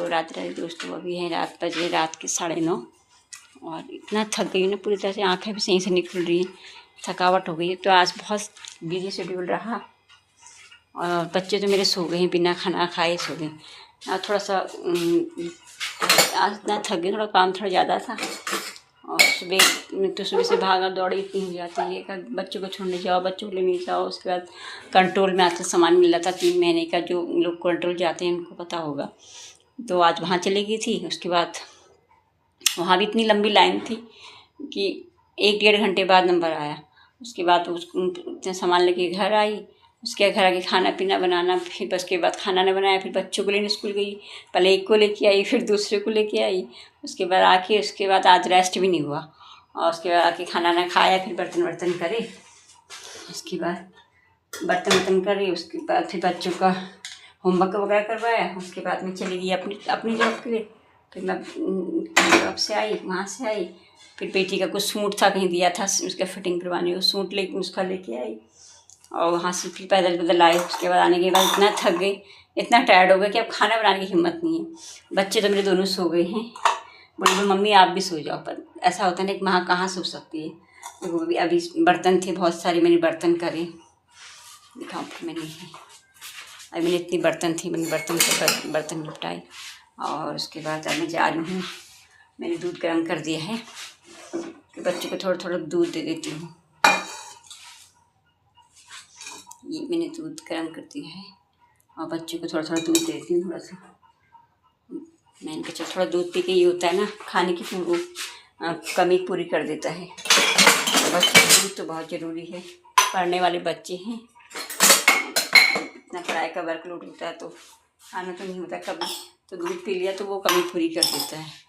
रात दोस्तों, अभी है रात बजे रात के 9:30 और इतना थक गई ना, पूरी तरह से आँखें भी सही से नहीं खुल रही, थकावट हो गई। तो आज बहुत बिजी शेड्यूल रहा और बच्चे तो मेरे सो गए हैं, बिना खाना खाए सो गए। आज थोड़ा सा आज इतना थक गई, थोड़ा काम थोड़ा ज़्यादा था और सुबह से भागा दौड़ी इतनी हो जाती है कि बच्चों को छोड़ने जाओ, बच्चों को लेने जाओ। उसके बाद कंट्रोल में आजकल सामान मिल रहा था 3 महीने का, जो लोग कंट्रोल जाते हैं उनको पता होगा। तो आज वहाँ चली गई थी। उसके बाद वहाँ भी इतनी लंबी लाइन थी कि 1-1.5 घंटे बाद नंबर आया। उसके बाद उसको सामान लेके घर आई। उसके घर आके खाना पीना बनाना, फिर बस के बाद खाना न बनाया, फिर बच्चों को लेने स्कूल गई। पहले एक को लेके आई, फिर दूसरे को लेके आई। उसके बाद आके उसके बाद आज रेस्ट भी नहीं हुआ और उसके बाद आके खाना ना खाया, फिर बर्तन करे। उसके बाद बर्तन करे, उसके बाद फिर बच्चों का होमवर्क वगैरह करवाया। उसके बाद मैं चली गई अपनी जॉब के लिए। फिर मैं जॉब से आई, वहाँ से आई, फिर बेटी का कुछ सूट था कहीं दिया था उसका फिटिंग करवाने, वो सूट उसका लेके आई और वहाँ से फिर पैदल आए। उसके बाद आने के बाद इतना थक गई, इतना टायर्ड हो गया कि अब खाना बनाने की हिम्मत नहीं है। बच्चे तो मेरे दोनों सो गए हैं। बोले मम्मी आप भी सो जाओ, पर ऐसा होता है ना कि माँ कहाँ सो सकती है। तो वो भी अभी बर्तन थे बहुत सारे, मैंने बर्तन करे दिखाऊँ फिर मैंने अभी मैंने इतनी बर्तन थी, मैंने बर्तन निपटाए और उसके बाद अब मैं जा रही हूँ। मैंने दूध गर्म कर दिया है कि बच्चों को थोड़ा थोड़ा दूध दे देती हूँ। ये मैंने दूध गर्म कर दिया है और बच्चों को थोड़ा थोड़ा दूध देती हूँ। थोड़ा सा मैंने कहा थोड़ा दूध पी के ये होता है ना, खाने की कमी पूरी कर देता है। तो बच्चों को दूध तो बहुत ज़रूरी है, पढ़ने वाले बच्चे हैं, इतना पढ़ाई का वर्कलोड होता है तो खाना तो नहीं होता कभी, तो दूध पी लिया तो वो कमी पूरी कर देता है।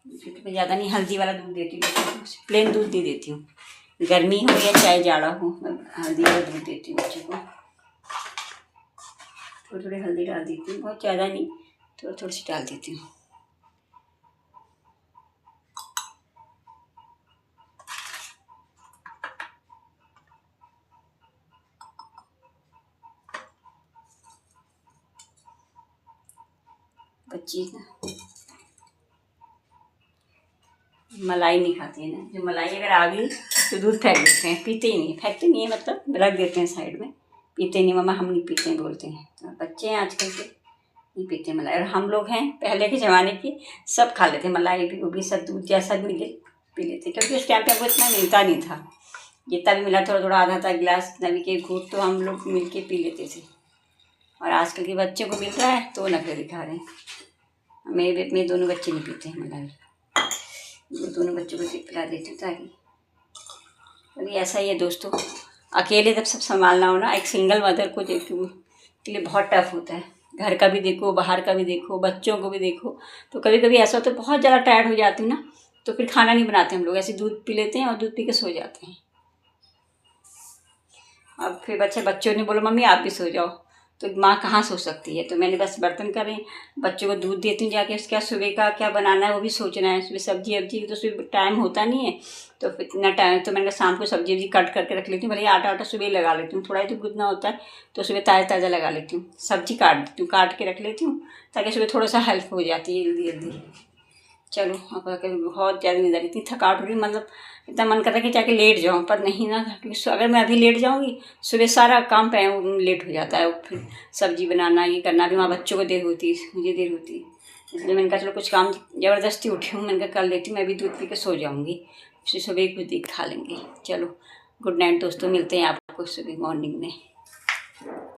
मैं ज़्यादा नहीं हल्दी वाला दूध देती हूँ, प्लेन दूध दे देती हूँ। गर्मी हो या चाहे जाड़ा हो, मैं हल्दी वाला दूध देती हूँ बच्चों को। थोड़ी थोड़ी हल्दी डाल देती हूँ, बहुत ज़्यादा नहीं, थोड़ी थोड़ी सी डाल देती हूँ। बच्ची ना मलाई नहीं खाती है ना, जो मलाई अगर आ गई तो दूध फेंक देते हैं, पीते ही नहीं, फेंकते नहीं है मतलब रख देते हैं साइड में, पीते नहीं, मम्मा हम नहीं पीते हैं बोलते हैं। तो बच्चे हैं आजकल के नहीं पीते मलाई, और हम लोग हैं पहले के ज़माने की, सब खा लेते मलाई भी, वो भी सब दूध जैसा भी मिले पी लेते, क्योंकि उस टाइम पे हमको इतना मिलता नहीं था। जितना भी मिला थोड़ा थोड़ा आधा गिलास, नबी के घूट तो हम लोग मिल के पी लेते थे। और आजकल के बच्चों को मिल रहा है तो नखरे दिखा रहे हैं। मेरे दोनों बच्चे नहीं पीते हैं मलाई, दोनों बच्चों को पिला देती हूँ ताकि अभी ऐसा ही है दोस्तों, अकेले जब सब संभालना हो ना, एक सिंगल मदर को देखो के लिए बहुत टफ होता है। घर का भी देखो, बाहर का भी देखो, बच्चों को भी देखो, तो कभी कभी ऐसा होता है बहुत ज़्यादा टायर्ड हो जाती हूँ ना, तो फिर खाना नहीं बनाते हम लोग, ऐसे दूध पी लेते हैं और दूध पी के सो जाते हैं। अब फिर बच्चों ने बोला मम्मी आप भी सो जाओ, तो माँ कहाँ सो सकती है। तो मैंने बस बर्तन करे, बच्चों को दूध देती हूँ जाके, उसके बाद सुबह का क्या बनाना है वो भी सोचना है। सुबह सब्जी वब्जी तो सुबह टाइम होता नहीं है, तो फिर इतना टाइम तो मैंने कहा शाम को सब्जी वब्जी कट करके रख लेती हूँ। भले आटा सुबह लगा लेती हूँ, थोड़ा ही तो गुदना होता है, तो सुबह ताज़ा लगा लेती हूँ। सब्जी काट देती हूँ, काट के रख लेती हूँ ताकि सुबह थोड़ा सा हेल्प हो जाती है जल्दी। चलो अब बहुत ज़्यादा निकल इतनी थकावट हो रही, मतलब इतना मन कर रहा है कि जाके लेट जाऊँ, पर नहीं ना, क्योंकि अगर मैं अभी लेट जाऊँगी सुबह सारा काम पे लेट हो जाता है। फिर सब्जी बनाना ये करना, भी वहाँ बच्चों को देर होती है, मुझे देर होती है, इसलिए मैंने कहा चलो कुछ काम ज़बरदस्ती उठी हूँ, मैंने कहा कर लेती हूँ, मैं भी दूध पी के सो जाऊँगी, फिर सुबह कुछ देख खा लेंगे। चलो गुड नाइट दोस्तों, मिलते हैं आपको सुबह मॉर्निंग में।